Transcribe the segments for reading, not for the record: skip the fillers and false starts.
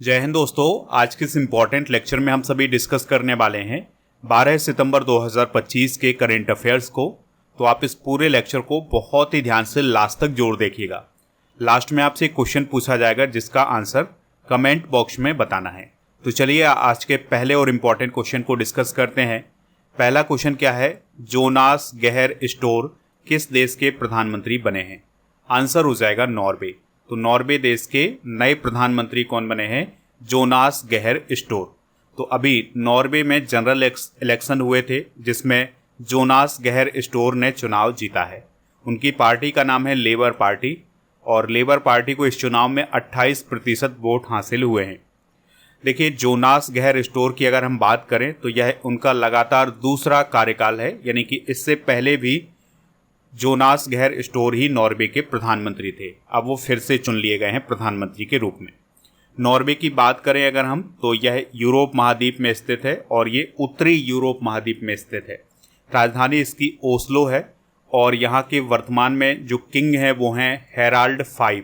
जय हिंद दोस्तों। आज के इस इम्पॉर्टेंट लेक्चर में हम सभी डिस्कस करने वाले हैं 12 सितंबर 2025 के करेंट अफेयर्स को। तो आप इस पूरे लेक्चर को बहुत ही ध्यान से लास्ट तक जोड़ देखिएगा। लास्ट में आपसे एक क्वेश्चन पूछा जाएगा जिसका आंसर कमेंट बॉक्स में बताना है। तो चलिए आज के पहले और इम्पॉर्टेंट क्वेश्चन को डिस्कस करते हैं। पहला क्वेश्चन क्या है, जोनास गेहर स्टोर किस देश के प्रधानमंत्री बने हैं? आंसर हो जाएगा नॉर्वे। तो नॉर्वे देश के नए प्रधानमंत्री कौन बने हैं? Jonas Gahr Store. तो अभी नॉर्वे में जनरल इलेक्शन हुए थे जिसमें जोनास गेहर स्टोर ने चुनाव जीता है। उनकी पार्टी का नाम है लेबर पार्टी और लेबर पार्टी को इस चुनाव में 28% वोट हासिल हुए हैं। देखिए, जोनास गेहर स्टोर की अगर हम बात करें तो यह उनका लगातार दूसरा कार्यकाल है, यानी कि इससे पहले भी जोनास गेहर स्टोर ही नॉर्वे के प्रधानमंत्री थे। अब वो फिर से चुन लिए गए हैं प्रधानमंत्री के रूप में। नॉर्वे की बात करें अगर हम तो यह यूरोप महाद्वीप में स्थित है और ये उत्तरी यूरोप महाद्वीप में स्थित है। राजधानी इसकी ओस्लो है और यहाँ के वर्तमान में जो किंग हैं वो हैं हेराल्ड 5।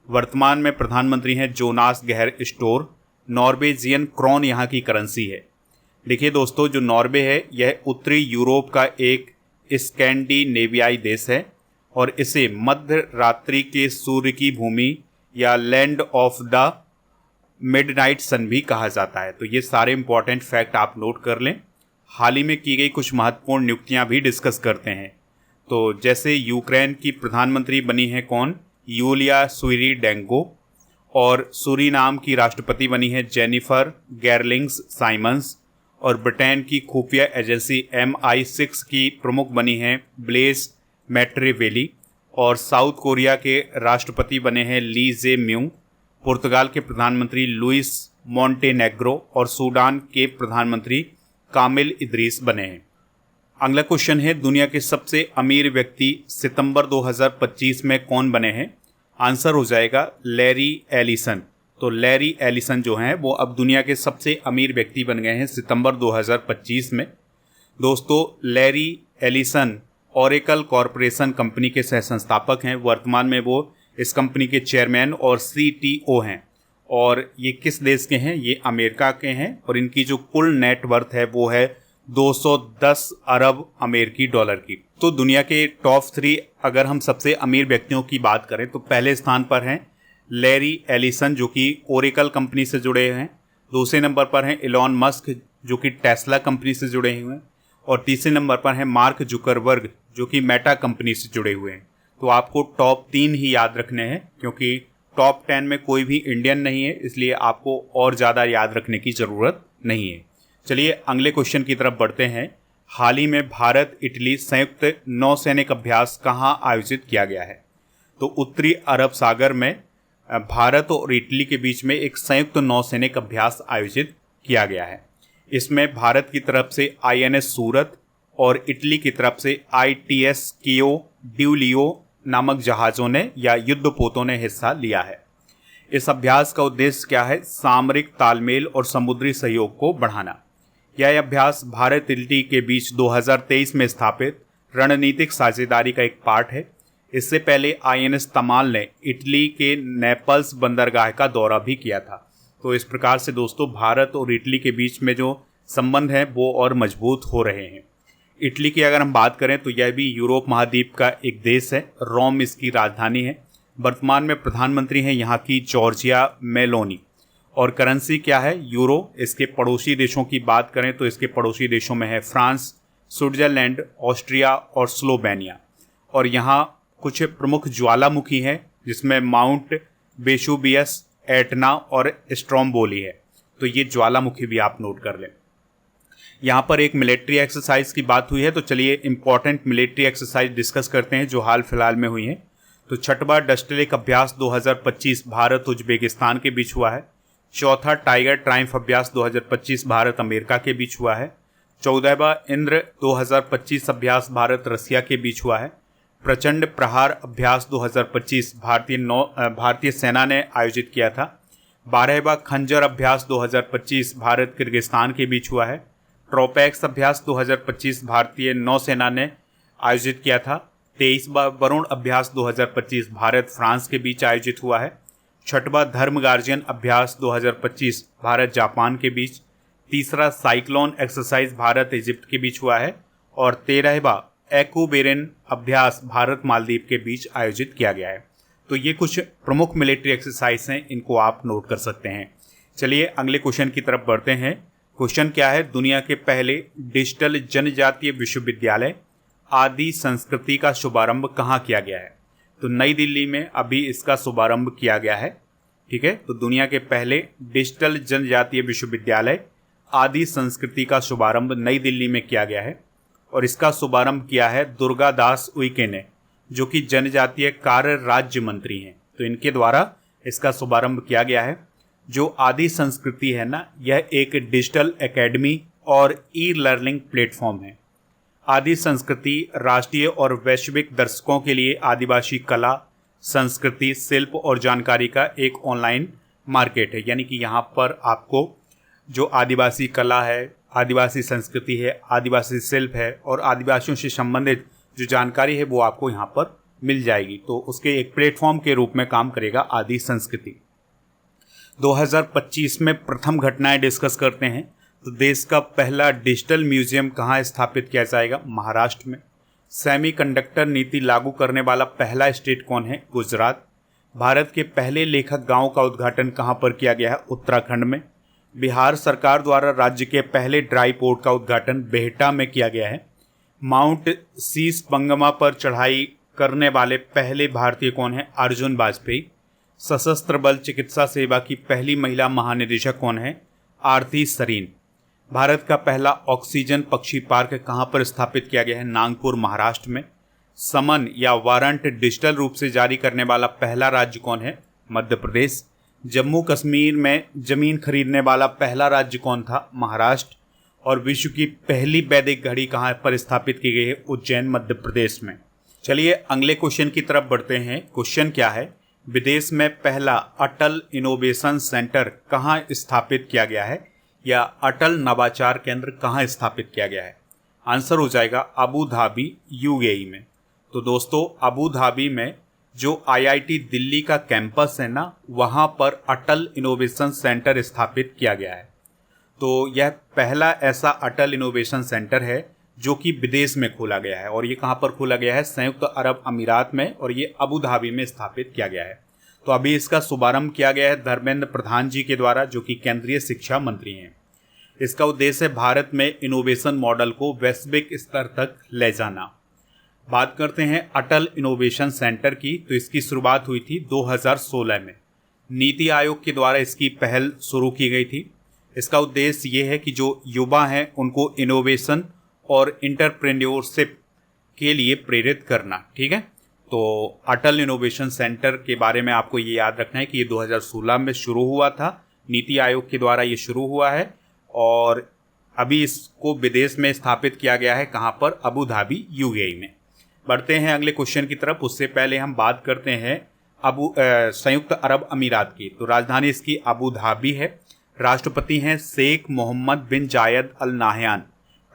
वर्तमान में प्रधानमंत्री हैं Jonas Gahr store. Norwegian Crohn यहाँ की करेंसी है। देखिए दोस्तों, जो नॉर्वे है यह उत्तरी यूरोप का एक स्कैंडिनेवियाई देश है और इसे मध्य रात्रि के सूर्य की भूमि या लैंड ऑफ द मिडनाइट सन भी कहा जाता है। तो ये सारे इंपॉर्टेंट फैक्ट आप नोट कर लें। हाल ही में की गई कुछ महत्वपूर्ण नियुक्तियां भी डिस्कस करते हैं। तो जैसे यूक्रेन की प्रधानमंत्री बनी है कौन? यूलिया स्वीरिडेंको। और सूरीनाम की राष्ट्रपति बनी है जेनिफर गैरलिंग्स साइमंस। और ब्रिटेन की खुफिया एजेंसी MI6 की प्रमुख बनी हैं ब्लेज मैट्रेवेली। और साउथ कोरिया के राष्ट्रपति बने हैं ली जे म्यूंग। पुर्तगाल के प्रधानमंत्री लुइस मोंटेनेग्रो और सूडान के प्रधानमंत्री कामिल इद्रीस बने हैं। अगला क्वेश्चन है, दुनिया के सबसे अमीर व्यक्ति सितंबर 2025 में कौन बने हैं? आंसर हो जाएगा लैरी एलिसन। तो लैरी एलिसन जो हैं वो अब दुनिया के सबसे अमीर व्यक्ति बन गए हैं सितंबर 2025 में। दोस्तों, Larry Ellison Oracle corporation company के सह संस्थापक हैं। वर्तमान में वो इस कंपनी के चेयरमैन और CTO हैं। और ये किस देश के हैं? ये अमेरिका के हैं और इनकी जो कुल नेटवर्थ है वो है 210 अरब अमेरिकी डॉलर की। तो दुनिया के टॉप 3 अगर हम सबसे अमीर व्यक्तियों की बात करें तो पहले स्थान पर हैं लैरी एलिसन जो कि ओरेकल कंपनी से जुड़े हैं। दूसरे नंबर पर हैं इलॉन मस्क जो कि टेस्ला कंपनी से जुड़े हुए हैं। और तीसरे नंबर पर हैं मार्क जुकरबर्ग जो कि मेटा कंपनी से जुड़े हुए हैं। तो आपको टॉप 3 ही याद रखने हैं क्योंकि टॉप 10 में कोई भी इंडियन नहीं है, इसलिए आपको और ज़्यादा याद रखने की ज़रूरत नहीं है। चलिए अगले क्वेश्चन की तरफ बढ़ते हैं। हाल ही में भारत इटली संयुक्त नौसैनिक अभ्यास कहाँ आयोजित किया गया है? तो उत्तरी अरब सागर में भारत और इटली के बीच में एक संयुक्त नौसैनिक अभ्यास आयोजित किया गया है। इसमें भारत की तरफ से INS सूरत और इटली की तरफ से ITS कियो ड्यूलियो नामक जहाज़ों ने या युद्धपोतों ने हिस्सा लिया है। इस अभ्यास का उद्देश्य क्या है? सामरिक तालमेल और समुद्री सहयोग को बढ़ाना। यह अभ्यास भारत इटली के बीच 2023 में स्थापित रणनीतिक साझेदारी का एक पार्ट है। इससे पहले INS तमाल ने इटली के नेपल्स बंदरगाह का दौरा भी किया था। तो इस प्रकार से दोस्तों भारत और इटली के बीच में जो संबंध है वो और मजबूत हो रहे हैं। इटली की अगर हम बात करें तो यह भी यूरोप महाद्वीप का एक देश है। रोम इसकी राजधानी है। वर्तमान में प्रधानमंत्री हैं यहाँ की जॉर्जिया मेलोनी। और करेंसी क्या है? यूरो। इसके पड़ोसी देशों की बात करें तो इसके पड़ोसी देशों में है फ्रांस, स्विट्जरलैंड, ऑस्ट्रिया और स्लोवेनिया। और यहाँ कुछ प्रमुख ज्वालामुखी हैं जिसमें माउंट वेसुवियस, एटना और स्ट्रोम्बोली है। तो ये ज्वालामुखी भी आप नोट कर लें। यहाँ पर एक मिलिट्री एक्सरसाइज की बात हुई है, तो चलिए इंपॉर्टेंट मिलिट्री एक्सरसाइज डिस्कस करते हैं जो हाल फिलहाल में हुई है। तो छठवां डस्टेलिक अभ्यास 2025 भारत उज्बेकिस्तान के बीच हुआ है। चौथा टाइगर ट्रायम्फ अभ्यास 2025 भारत अमेरिका के बीच हुआ है। 14वां इंद्र 2025 अभ्यास भारत रसिया के बीच हुआ है। प्रचंड प्रहार अभ्यास 2025 भारतीय सेना ने आयोजित किया था। 12वां खंजर अभ्यास 2025 भारत किर्गिस्तान के बीच हुआ है। ट्रोपैक्स अभ्यास 2025 भारतीय नौसेना ने आयोजित किया था। 23वां वरुण अभ्यास 2025 भारत फ्रांस के बीच आयोजित हुआ है। छठवां धर्म गार्जियन अभ्यास 2025 भारत जापान के बीच, तीसरा साइक्लोन एक्सरसाइज भारत इजिप्ट के बीच हुआ है और 13वां एक्यूबेरन अभ्यास भारत मालदीव के बीच आयोजित किया गया है। तो ये कुछ प्रमुख मिलिट्री एक्सरसाइज हैं, इनको आप नोट कर सकते हैं। चलिए अगले क्वेश्चन की तरफ बढ़ते हैं। क्वेश्चन क्या है, दुनिया के पहले डिजिटल जनजातीय विश्वविद्यालय आदि संस्कृति का शुभारंभ कहाँ किया गया है? तो नई दिल्ली में अभी इसका शुभारंभ किया गया है। ठीक है, तो दुनिया के पहले डिजिटल जनजातीय विश्वविद्यालय आदि संस्कृति का शुभारंभ नई दिल्ली में किया गया है और इसका शुभारंभ किया है दुर्गा दास उइके ने, जो कि जनजातीय कार्य राज्य मंत्री हैं। तो इनके द्वारा इसका शुभारंभ किया गया है। जो आदि संस्कृति है ना, यह एक डिजिटल एकेडमी और ई लर्निंग प्लेटफॉर्म है। आदि संस्कृति राष्ट्रीय और वैश्विक दर्शकों के लिए आदिवासी कला, संस्कृति, शिल्प और जानकारी का एक ऑनलाइन मार्केट है। यानी कि यहाँ पर आपको जो आदिवासी कला है, आदिवासी संस्कृति है, आदिवासी शिल्प है और आदिवासियों से संबंधित जो जानकारी है वो आपको यहाँ पर मिल जाएगी। तो उसके एक प्लेटफॉर्म के रूप में काम करेगा आदि संस्कृति। 2025 में प्रथम घटनाएं डिस्कस करते हैं। तो देश का पहला डिजिटल म्यूजियम कहाँ स्थापित किया जाएगा? महाराष्ट्र में। सेमीकंडक्टर नीति लागू करने वाला पहला स्टेट कौन है? गुजरात। भारत के पहले लेखक गांव का उद्घाटन कहाँ पर किया गया है? उत्तराखंड में। बिहार सरकार द्वारा राज्य के पहले ड्राई पोर्ट का उद्घाटन बेहटा में किया गया है। माउंट शीश पंगमा पर चढ़ाई करने वाले पहले भारतीय कौन है? अर्जुन वाजपेयी। सशस्त्र बल चिकित्सा सेवा की पहली महिला महानिदेशक कौन है? आरती सरीन। भारत का पहला ऑक्सीजन पक्षी पार्क कहाँ पर स्थापित किया गया है? नागपुर, महाराष्ट्र में। समन या वारंट डिजिटल रूप से जारी करने वाला पहला राज्य कौन है? मध्य प्रदेश। जम्मू कश्मीर में जमीन खरीदने वाला पहला राज्य कौन था? महाराष्ट्र। और विश्व की पहली वैदिक घड़ी कहाँ पर स्थापित की गई है? उज्जैन, मध्य प्रदेश में। चलिए अगले क्वेश्चन की तरफ बढ़ते हैं। क्वेश्चन क्या है, विदेश में पहला अटल इनोवेशन सेंटर कहाँ स्थापित किया गया है या अटल नवाचार केंद्र कहाँ स्थापित किया गया है? आंसर हो जाएगा अबू धाबी, यूएई में। तो दोस्तों अबू धाबी में जो आईआईटी दिल्ली का कैंपस है ना, वहाँ पर अटल इनोवेशन सेंटर स्थापित किया गया है। तो यह पहला ऐसा अटल इनोवेशन सेंटर है जो कि विदेश में खोला गया है और ये कहाँ पर खोला गया है? संयुक्त अरब अमीरात में, और ये अबू धाबी में स्थापित किया गया है। तो अभी इसका शुभारंभ किया गया है धर्मेंद्र प्रधान जी के द्वारा, जो कि केंद्रीय शिक्षा मंत्री हैं। इसका उद्देश्य है भारत में इनोवेशन मॉडल को वैश्विक स्तर तक ले जाना। बात करते हैं अटल इनोवेशन सेंटर की, तो इसकी शुरुआत हुई थी 2016 में। नीति आयोग के द्वारा इसकी पहल शुरू की गई थी। इसका उद्देश्य ये है कि जो युवा हैं उनको इनोवेशन और इंटरप्रेन्योरशिप के लिए प्रेरित करना। ठीक है, तो अटल इनोवेशन सेंटर के बारे में आपको ये याद रखना है कि ये 2016 में शुरू हुआ था, नीति आयोग के द्वारा ये शुरू हुआ है और अभी इसको विदेश में स्थापित किया गया है। कहाँ पर? अबू यूएई में। बढ़ते हैं अगले क्वेश्चन की तरफ। उससे पहले हम बात करते हैं संयुक्त अरब अमीरात की। तो राजधानी इसकी अबू धाबी है। राष्ट्रपति हैं शेख मोहम्मद बिन जायद अल नाहयान।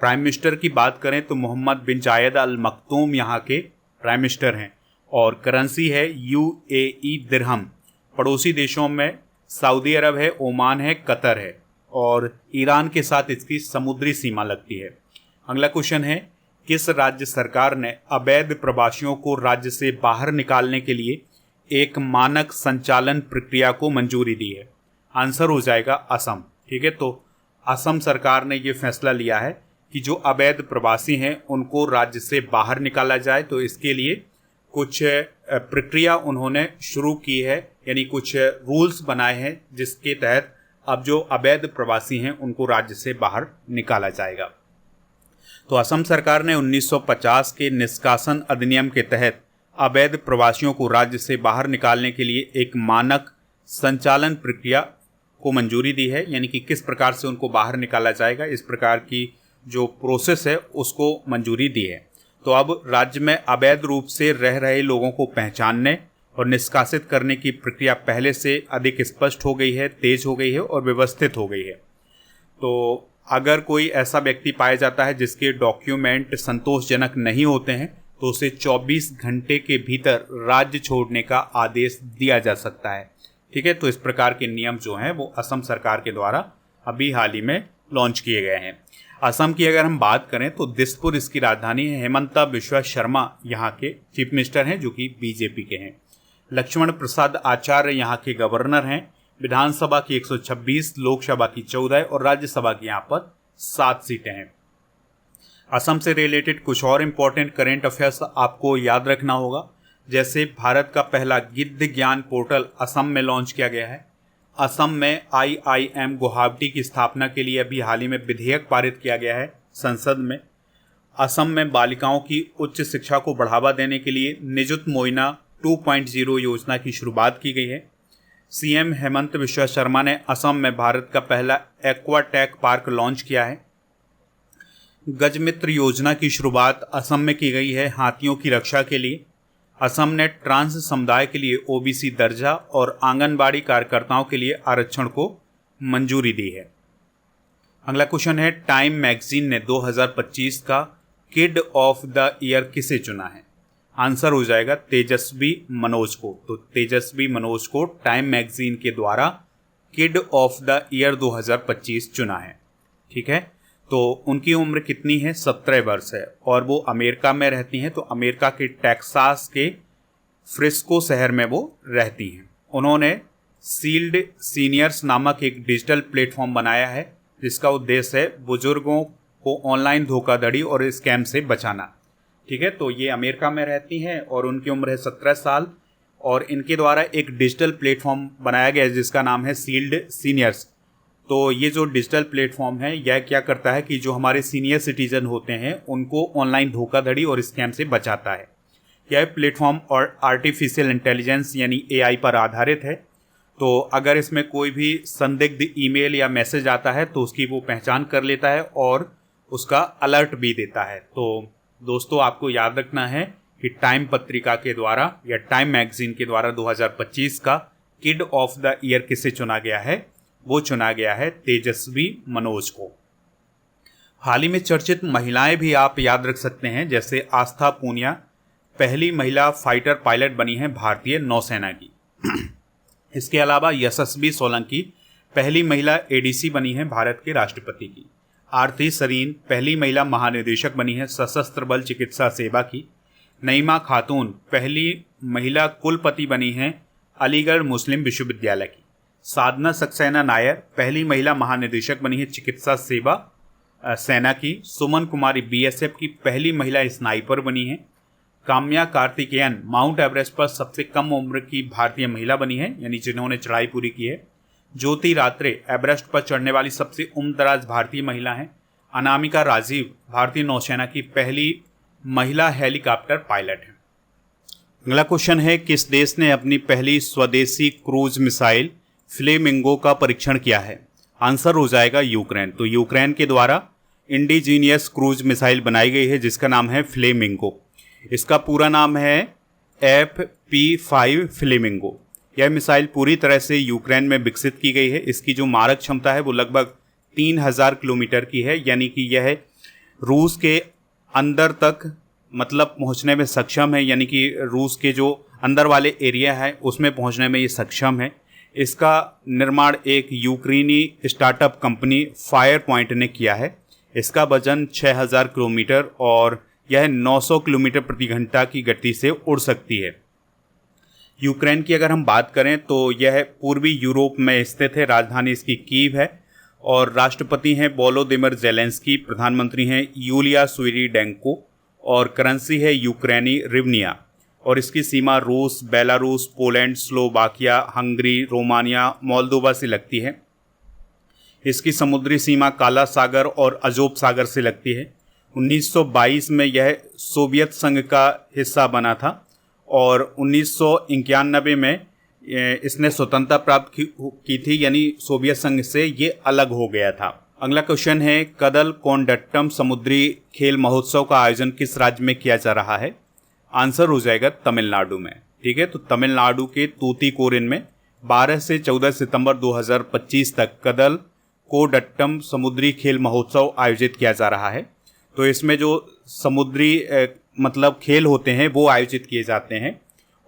प्राइम मिनिस्टर की बात करें तो मोहम्मद बिन जायद अल मखतूम यहाँ के प्राइम मिनिस्टर हैं और करेंसी है यूएई दिरहम। पड़ोसी देशों में सऊदी अरब है, ओमान है, कतर है और ईरान के साथ इसकी समुद्री सीमा लगती है। अगला क्वेश्चन है, किस राज्य सरकार ने अवैध प्रवासियों को राज्य से बाहर निकालने के लिए एक मानक संचालन प्रक्रिया को मंजूरी दी है? आंसर हो जाएगा असम। ठीक है, तो असम सरकार ने ये फैसला लिया है कि जो अवैध प्रवासी हैं उनको राज्य से बाहर निकाला जाए। तो इसके लिए कुछ प्रक्रिया उन्होंने शुरू की है, यानी कुछ रूल्स बनाए हैं जिसके तहत अब जो अवैध प्रवासी हैं उनको राज्य से बाहर निकाला जाएगा। तो असम सरकार ने 1950 के निष्कासन अधिनियम के तहत अवैध प्रवासियों को राज्य से बाहर निकालने के लिए एक मानक संचालन प्रक्रिया को मंजूरी दी है, यानी कि किस प्रकार से उनको बाहर निकाला जाएगा, इस प्रकार की जो प्रोसेस है उसको मंजूरी दी है। तो अब राज्य में अवैध रूप से रह रहे लोगों को पहचानने और निष्कासित करने की प्रक्रिया पहले से अधिक स्पष्ट हो गई है, तेज हो गई है और व्यवस्थित हो गई है। तो अगर कोई ऐसा व्यक्ति पाया जाता है जिसके डॉक्यूमेंट संतोषजनक नहीं होते हैं तो उसे 24 घंटे के भीतर राज्य छोड़ने का आदेश दिया जा सकता है। ठीक है, तो इस प्रकार के नियम जो हैं वो असम सरकार के द्वारा अभी हाल ही में लॉन्च किए गए हैं। असम की अगर हम बात करें तो दिसपुर इसकी राजधानी है। हेमंता बिश्वा शर्मा यहाँ के चीफ मिनिस्टर हैं जो कि बीजेपी के हैं। लक्ष्मण प्रसाद आचार्य यहाँ के गवर्नर हैं। विधानसभा की 126, लोकसभा की 14 और राज्यसभा की यहाँ पर 7 सीटें हैं। असम से रिलेटेड कुछ और इम्पोर्टेंट करेंट अफेयर्स आपको याद रखना होगा, जैसे भारत का पहला गिद्ध ज्ञान पोर्टल असम में लॉन्च किया गया है। असम में IIM गुवाहाटी की स्थापना के लिए अभी हाल ही में विधेयक पारित किया गया है संसद में। असम में बालिकाओं की उच्च शिक्षा को बढ़ावा देने के लिए निजुत मोइना 2.0 योजना की शुरुआत की गई है। CM हेमंत बिश्वा शर्मा ने असम में भारत का पहला एक्वाटेक पार्क लॉन्च किया है। गजमित्र योजना की शुरुआत असम में की गई है हाथियों की रक्षा के लिए। असम ने ट्रांस समुदाय के लिए OBC दर्जा और आंगनबाड़ी कार्यकर्ताओं के लिए आरक्षण को मंजूरी दी है। अगला क्वेश्चन है, टाइम मैगजीन ने 2025 का किड ऑफ द ईयर किसे चुना है? आंसर हो जाएगा तेजस्वी मनोज को। तो तेजस्वी मनोज को टाइम मैगजीन के द्वारा किड ऑफ द ईयर 2025 चुना है। ठीक है, तो उनकी उम्र कितनी है? 17 वर्ष है और वो अमेरिका में रहती हैं। तो अमेरिका के टेक्सास के फ्रिस्को शहर में वो रहती हैं। उन्होंने सील्ड सीनियर्स नामक एक डिजिटल प्लेटफॉर्म बनाया है जिसका उद्देश्य है बुजुर्गों को ऑनलाइन धोखाधड़ी और स्कैम से बचाना। ठीक है, तो ये अमेरिका में रहती हैं और उनकी उम्र है 17 साल और इनके द्वारा एक डिजिटल प्लेटफॉर्म बनाया गया है जिसका नाम है सील्ड सीनियर्स। तो ये जो डिजिटल प्लेटफॉर्म है यह क्या करता है कि जो हमारे सीनियर सिटीजन होते हैं उनको ऑनलाइन धोखाधड़ी और स्कैम से बचाता है। यह प्लेटफॉर्म और आर्टिफिशियल इंटेलिजेंस यानी AI पर आधारित है। तो अगर इसमें कोई भी संदिग्ध ईमेल या मैसेज आता है तो उसकी वो पहचान कर लेता है और उसका अलर्ट भी देता है। तो दोस्तों आपको याद रखना है कि टाइम पत्रिका के द्वारा या टाइम मैगजीन के द्वारा 2025 का किड ऑफ द ईयर किसे चुना गया है? वो चुना गया है तेजस्वी मनोज को। हाल ही में चर्चित महिलाएं भी आप याद रख सकते हैं, जैसे आस्था पूनिया पहली महिला फाइटर पायलट बनी है भारतीय नौसेना की। इसके अलावा यशस्वी सोलंकी पहली महिला ADC बनी है भारत के राष्ट्रपति की। आरती सरीन पहली महिला महानिदेशक बनी है सशस्त्र बल चिकित्सा सेवा की। नईमा खातून पहली महिला कुलपति बनी है अलीगढ़ मुस्लिम विश्वविद्यालय की। साधना सक्सेना नायर पहली महिला महानिदेशक बनी है चिकित्सा सेवा सेना की। सुमन कुमारी BSF की पहली महिला स्नाइपर बनी है। काम्या कार्तिकेयन माउंट एवरेस्ट पर सबसे कम उम्र की भारतीय महिला बनी है, यानी जिन्होंने चढ़ाई पूरी की है। ज्योति रात्रे एवरेस्ट पर चढ़ने वाली सबसे उम्रदराज भारतीय महिला हैं। अनामिका राजीव भारतीय नौसेना की पहली महिला हेलीकॉप्टर पायलट है। अगला क्वेश्चन है, किस देश ने अपनी पहली स्वदेशी क्रूज मिसाइल फ्लेमिंगो का परीक्षण किया है? आंसर हो जाएगा यूक्रेन। तो यूक्रेन के द्वारा इंडिजीनियस क्रूज मिसाइल बनाई गई है जिसका नाम है फ्लेमिंगो। इसका पूरा नाम है FP5 फ्लेमिंगो। यह मिसाइल पूरी तरह से यूक्रेन में विकसित की गई है। इसकी जो मारक क्षमता है वो लगभग 3000 किलोमीटर की है, यानी कि यह रूस के अंदर तक मतलब पहुंचने में सक्षम है, यानी कि रूस के जो अंदर वाले एरिया है उसमें पहुंचने में ये सक्षम है। इसका निर्माण एक यूक्रेनी स्टार्टअप कंपनी फायर पॉइंट ने किया है। इसका वजन 6000 किलोमीटर और यह 900 किलोमीटर प्रति घंटा की गति से उड़ सकती है। यूक्रेन की अगर हम बात करें तो यह पूर्वी यूरोप में स्थित है। राजधानी इसकी कीव है और राष्ट्रपति हैं वोलोदिमिर जेलेंस्की, प्रधानमंत्री हैं यूलिया स्वीरिडेंको और करेंसी है यूक्रेनी रिवनिया। और इसकी सीमा रूस, Belarus, Poland, Slovakia, Hungary, Romania, Moldova से लगती है। इसकी समुद्री सीमा काला सागर और अजोब सागर से लगती है। 1922 में यह सोवियत संघ का हिस्सा बना था और 1991 में इसने स्वतंत्रता प्राप्त की थी, यानी सोवियत संघ से ये अलग हो गया था। अगला क्वेश्चन है, कदल कोंडट्टम समुद्री खेल महोत्सव का आयोजन किस राज्य में किया जा रहा है? आंसर हो जाएगा तमिलनाडु में। ठीक है, तो तमिलनाडु के तूतीकोरिन में 12 से 14 सितंबर 2025 तक कदल कोडट्टम समुद्री खेल महोत्सव आयोजित किया जा रहा है। तो इसमें जो समुद्री मतलब खेल होते हैं वो आयोजित किए जाते हैं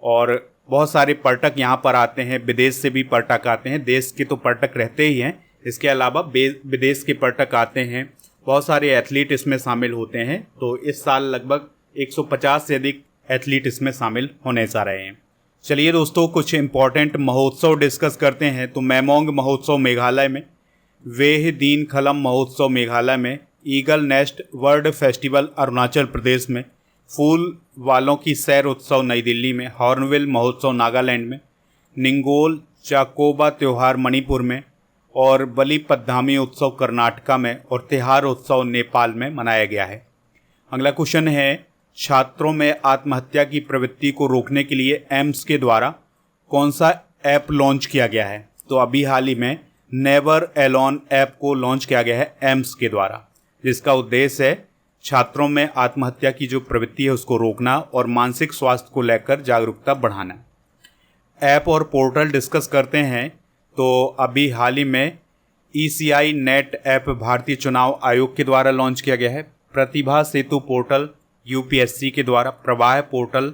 और बहुत सारे पर्यटक यहाँ पर आते हैं, विदेश से भी पर्यटक आते हैं, देश के तो पर्यटक रहते ही हैं, इसके अलावा विदेश के पर्यटक आते हैं। बहुत सारे एथलीट इसमें शामिल होते हैं। तो इस साल लगभग 150 से अधिक एथलीट इसमें शामिल होने जा रहे हैं। चलिए दोस्तों, कुछ इम्पॉर्टेंट महोत्सव डिस्कस करते हैं। तो मैमोंग महोत्सव मेघालय में, वेह दीन खलम महोत्सव मेघालय में, eagle nest world festival Arunachal Pradesh में, फूल वालों की सैर उत्सव नई दिल्ली में, हॉर्नबिल महोत्सव नागालैंड में, निंगोल चाकोबा त्यौहार मणिपुर में, और बलि पद्धामी उत्सव कर्नाटका में, और तिहार उत्सव नेपाल में मनाया गया है। अगला क्वेश्चन है, छात्रों में आत्महत्या की प्रवृत्ति को रोकने के लिए एम्स के द्वारा कौन सा ऐप लॉन्च किया गया है? तो अभी हाल ही में नेवर एलोन ऐप को लॉन्च किया गया है एम्स के द्वारा, जिसका उद्देश्य है छात्रों में आत्महत्या की जो प्रवृत्ति है उसको रोकना और मानसिक स्वास्थ्य को लेकर जागरूकता बढ़ाना। ऐप और पोर्टल डिस्कस करते हैं। तो अभी हाल ही में ECI नेट ऐप भारतीय चुनाव आयोग के द्वारा लॉन्च किया गया है। प्रतिभा सेतु पोर्टल UPSC के द्वारा, प्रवाह पोर्टल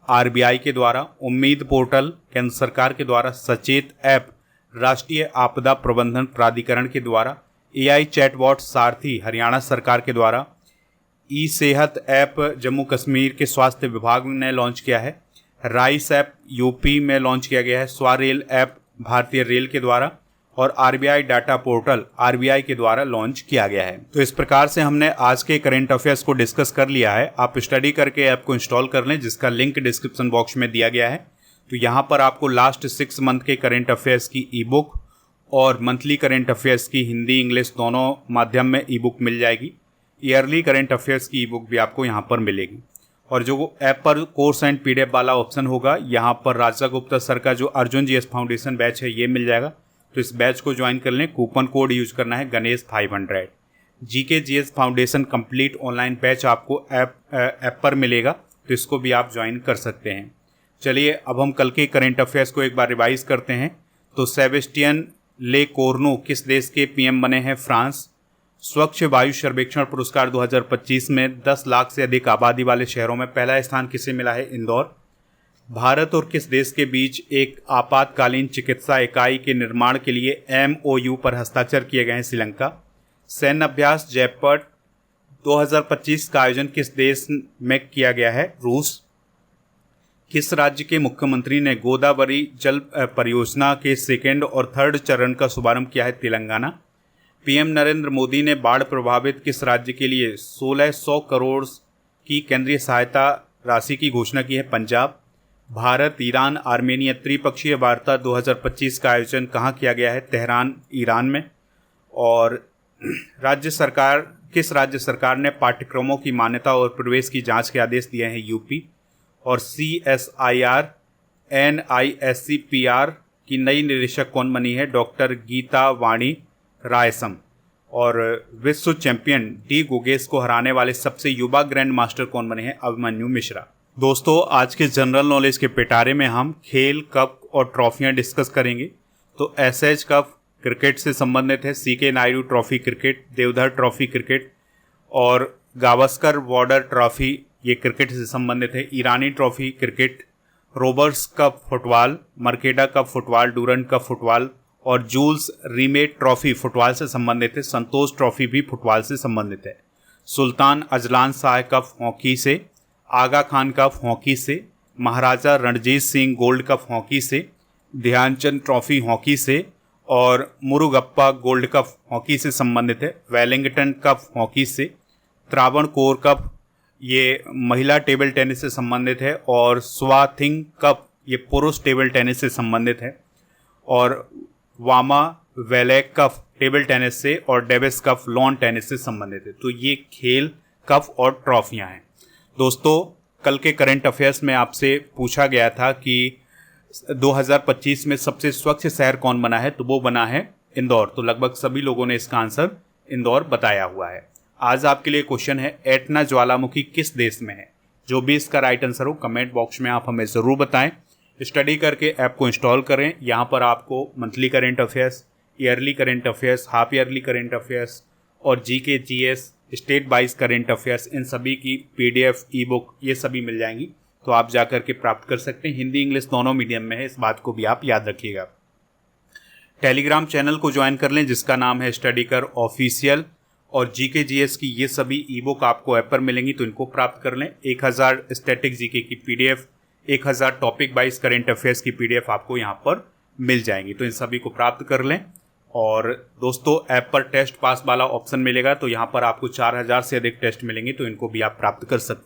RBI के द्वारा, उम्मीद पोर्टल केंद्र सरकार के द्वारा, सचेत ऐप राष्ट्रीय आपदा प्रबंधन प्राधिकरण के द्वारा, AI चैटबॉट सारथी हरियाणा सरकार के द्वारा, सेहत ऐप जम्मू कश्मीर के स्वास्थ्य विभाग ने लॉन्च किया है, राइस ऐप UP में लॉन्च किया गया है, स्वारेल ऐप भारतीय रेल के द्वारा, और RBI डाटा पोर्टल RBI के द्वारा लॉन्च किया गया है। तो इस प्रकार से हमने आज के करंट अफेयर्स को डिस्कस कर लिया है। आप स्टडी करके ऐप को इंस्टॉल कर लें, जिसका लिंक डिस्क्रिप्शन बॉक्स में दिया गया है। तो यहाँ पर आपको लास्ट 6 मंथ के करंट अफेयर्स की ई बुक और मंथली करंट अफेयर्स की हिंदी इंग्लिश दोनों माध्यम में ई बुक मिल जाएगी। ईयरली करंट अफेयर्स की ई बुक भी आपको यहाँ पर मिलेगी। और जो ऐप पर कोर्स एंड PDF वाला ऑप्शन होगा, यहाँ पर राजा गुप्ता सर का जो अर्जुन GS फाउंडेशन बैच है ये मिल जाएगा। तो इस बैच को ज्वाइन कर लें। कूपन कोड यूज करना है Ganesh 500। GK GS foundation complete online batch आपको ऐप पर मिलेगा, तो इसको भी आप ज्वाइन कर सकते हैं। चलिए अब हम कल के करंट अफेयर्स को एक बार रिवाइज करते हैं। तो सेबेस्टियन ले कोर्नो किस देश के PM बने हैं? फ्रांस। स्वच्छ वायु सर्वेक्षण पुरस्कार 2025 में 10 लाख से अधिक आबादी वाले शहरों में पहला स्थान किसे मिला है? इंदौर। भारत और किस देश के बीच एक आपातकालीन चिकित्सा इकाई के निर्माण के लिए MOU पर हस्ताक्षर किए गए हैं? श्रीलंका। सैन्य अभ्यास जयपट 2025 का आयोजन किस देश में किया गया है? रूस। किस राज्य के मुख्यमंत्री ने गोदावरी जल परियोजना के 2nd और 3rd चरण का शुभारंभ किया है? तेलंगाना। PM नरेंद्र मोदी ने बाढ़ प्रभावित किस राज्य के लिए 1600 करोड़ की केंद्रीय सहायता राशि की घोषणा की है? पंजाब। भारत ईरान आर्मेनिया त्रिपक्षीय वार्ता 2025 का आयोजन कहाँ किया गया है? तेहरान, ईरान में। और किस राज्य सरकार ने पाठ्यक्रमों की मान्यता और प्रवेश की जांच के आदेश दिए हैं? UP। और CSIR NISCPR की नई निदेशक कौन बनी है? डॉक्टर गीता वाणी रायसम। और विश्व चैंपियन डी गुगेस को हराने वाले सबसे युवा ग्रैंड मास्टर कौन बने हैं? अभिमन्यु मिश्रा। दोस्तों, आज के जनरल नॉलेज के पिटारे में हम खेल, कप और ट्रॉफियां डिस्कस करेंगे। तो SH कप क्रिकेट से संबंधित है, CK Naidu trophy cricket, Deodhar trophy cricket, और गावस्कर बॉर्डर ट्रॉफी ये क्रिकेट से संबंधित है। Irani trophy cricket, Roberts cup football, Merdeka cup football, Durand cup football, और जूल्स रीमेट ट्रॉफी फुटबॉल से संबंधित है। संतोष ट्रॉफी भी फुटबॉल से संबंधित है। Sultan Azlan Shah cup hockey से, आगा खान कप हॉकी से, Maharaja Ranjit Singh gold cup hockey से, ध्यानचंद ट्रॉफी हॉकी से, और मुरुगप्पा गोल्ड कप हॉकी से संबंधित है। वेलिंगटन कप हॉकी से, त्रावणकोर कप ये महिला टेबल टेनिस से संबंधित है, और स्वाथिंग कप ये पुरुष टेबल टेनिस से संबंधित है, और वामा वेलेक कप टेबल टेनिस से, और डेविस कप लॉन टेनिस से संबंधित है। तो ये खेल, कप और ट्रॉफियां हैं। दोस्तों, कल के करंट अफेयर्स में आपसे पूछा गया था कि 2025 में सबसे स्वच्छ शहर कौन बना है? तो वो बना है इंदौर। तो लगभग सभी लोगों ने इसका आंसर इंदौर बताया हुआ है। आज आपके लिए क्वेश्चन है, एटना ज्वालामुखी किस देश में है? जो भी इसका राइट आंसर हो कमेंट बॉक्स में आप हमें ज़रूर बताएं। स्टडी करके ऐप को इंस्टॉल करें। यहाँ पर आपको monthly current affairs, yearly current affairs, half yearly current affairs और GK GS state wise current affairs, इन सभी की PDF ई बुक ये सभी मिल जाएंगी। तो आप जा करके प्राप्त कर सकते हैं। हिंदी इंग्लिश दोनों मीडियम में है, इस बात को भी आप याद रखिएगा। टेलीग्राम चैनल को ज्वाइन कर लें जिसका नाम है स्टडी कर ऑफिशियल, और जीके जीएस की ये सभी ई बुक आपको ऐप पर मिलेंगी, तो इनको प्राप्त कर लें। 1000 स्टैटिक जीके की PDF, 1000 topic wise current affairs की पीडीएफ आपको यहाँ पर मिल जाएंगी, तो इन सभी को प्राप्त कर लें। और दोस्तों ऐप पर टेस्ट पास वाला ऑप्शन मिलेगा, तो यहाँ पर आपको 4000 से अधिक टेस्ट मिलेंगे, तो इनको भी आप प्राप्त कर सकते हैं।